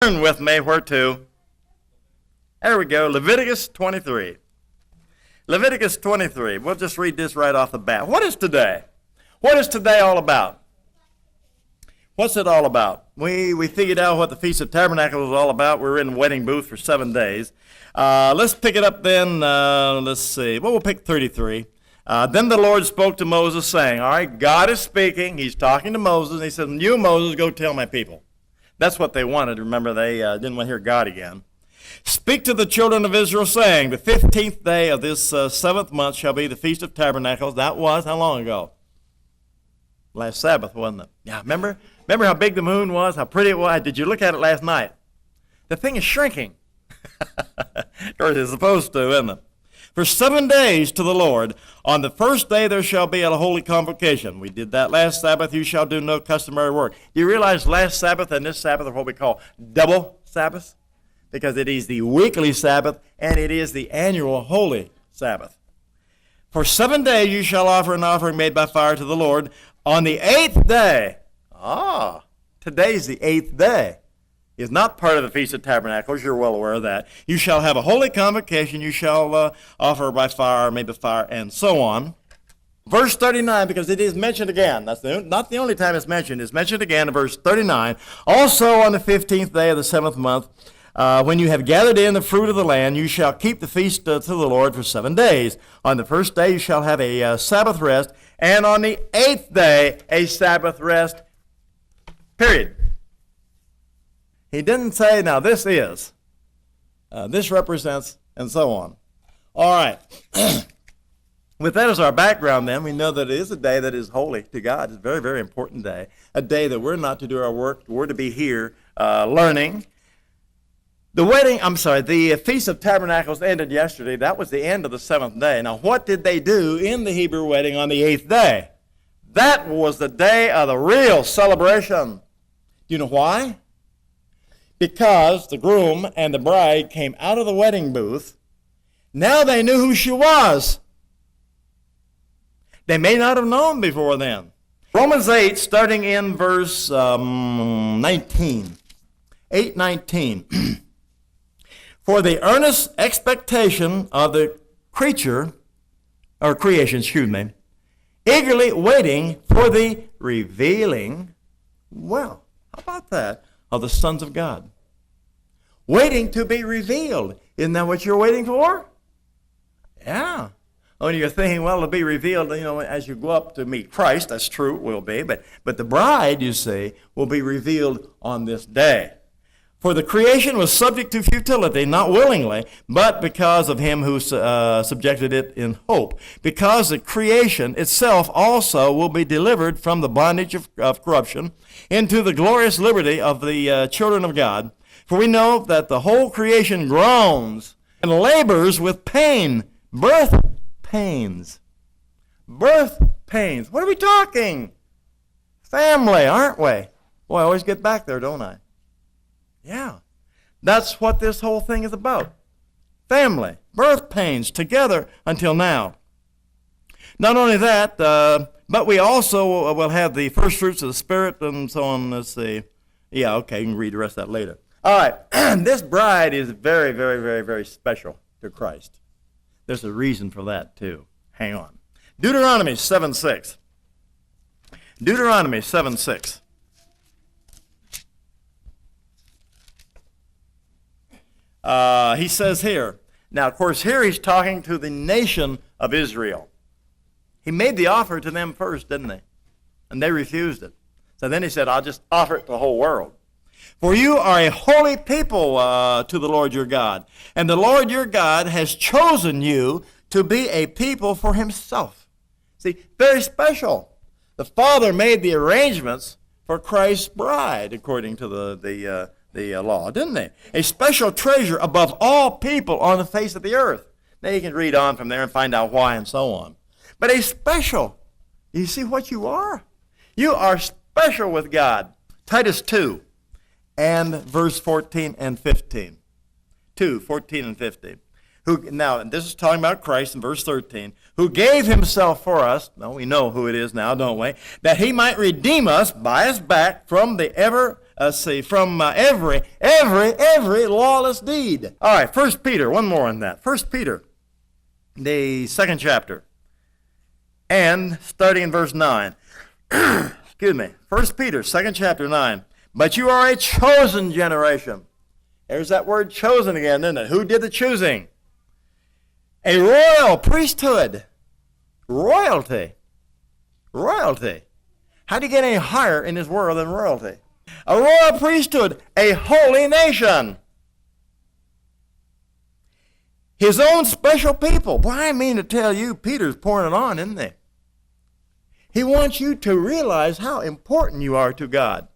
Turn with me, where to? There we go, Leviticus 23. Leviticus 23. We'll just read this right off the bat. What is today? What is today all about? What's it all about? We figured out what the Feast of Tabernacles was all about. We were in the wedding booth for 7 days. Let's pick it up then. Let's see. Well, we'll pick 33. Then the Lord spoke to Moses, saying, all right, God is speaking. He's talking to Moses. And he said, you, Moses, go tell my people. That's what they wanted. Remember, they didn't want to hear God again. Speak to the children of Israel, saying, the 15th day of this 7th month shall be the Feast of Tabernacles. That was how long ago? Last Sabbath, wasn't it? Yeah, remember how big the moon was, how pretty it was? Did you look at it last night? The thing is shrinking. Of course, it's supposed to, isn't it? For 7 days to the Lord. On the first day there shall be a holy convocation. We did that last Sabbath. You shall do no customary work. Do you realize last Sabbath and this Sabbath are what we call double Sabbaths? Because it is the weekly Sabbath and it is the annual holy Sabbath. For 7 days you shall offer an offering made by fire to the Lord. On the 8th day, today's the 8th day, is not part of the Feast of Tabernacles. You're well aware of that. You shall have a holy convocation. You shall offer by fire, made by fire, and so on. Verse 39, because it is mentioned again. That's not the only time it's mentioned. It's mentioned again in verse 39. Also on the 15th day of the 7th month, when you have gathered in the fruit of the land, you shall keep the feast to the Lord for 7 days. On the first day you shall have a Sabbath rest, and on the 8th day a Sabbath rest, period. He didn't say, now this is, this represents, and so on. All right. With that as our background then, we know that it is a day that is holy to God. It's a very, very important day. A day that we're not to do our work. We're to be here learning. The Feast of Tabernacles ended yesterday. That was the end of the 7th day. Now, what did they do in the Hebrew wedding on the 8th day? That was the day of the real celebration. Do you know why? Because the groom and the bride came out of the wedding booth. Now they knew who she was. They may not have known before then. Romans 8, starting in verse 19. 8:19. For the earnest expectation of the creation, eagerly waiting for the revealing, well, how about that, of the sons of God. Waiting to be revealed. Isn't that what you're waiting for? Yeah. Only you're thinking, well, it'll be revealed, as you go up to meet Christ. That's true, it will be. But the bride, you see, will be revealed on this day. For the creation was subject to futility, not willingly, but because of him who subjected it in hope. Because the creation itself also will be delivered from the bondage of corruption into the glorious liberty of the children of God. For we know that the whole creation groans and labors with pain, birth pains. Birth pains. What are we talking? Family, aren't we? Boy, I always get back there, don't I? Yeah, that's what this whole thing is about. Family, birth pains, together until now. Not only that, but we also will have the first fruits of the Spirit and so on. Let's see. Yeah, okay, you can read the rest of that later. All right, this bride is very, very, very, very special to Christ. There's a reason for that, too. Hang on. Deuteronomy 7:6. Deuteronomy 7:6. He says here, now of course here he's talking to the nation of Israel. He made the offer to them first, didn't he? And they refused it. So then he said, I'll just offer it to the whole world. For you are a holy people to the Lord your God. And the Lord your God has chosen you to be a people for himself. See, very special. The Father made the arrangements for Christ's bride, according to the law, didn't they? A special treasure above all people on the face of the earth. Now you can read on from there and find out why and so on. But a special, you see what you are? You are special with God. Titus 2 and verse 14 and 15. 2, 14 and 15. Now, and this is talking about Christ in verse 13, who gave himself for us, well, we know who it is now, don't we, that he might redeem us by his back from the from every lawless deed. All right, 1 Peter, one more on that. 1 Peter, the 2nd chapter, and starting in verse 9. Excuse me. 1 Peter, 2nd chapter, 9. But you are a chosen generation. There's that word chosen again, isn't it? Who did the choosing? A royal priesthood. Royalty. Royalty. How do you get any higher in this world than royalty? A royal priesthood, a holy nation. His own special people. Boy, I mean to tell you, Peter's pouring it on, isn't he? He wants you to realize how important you are to God.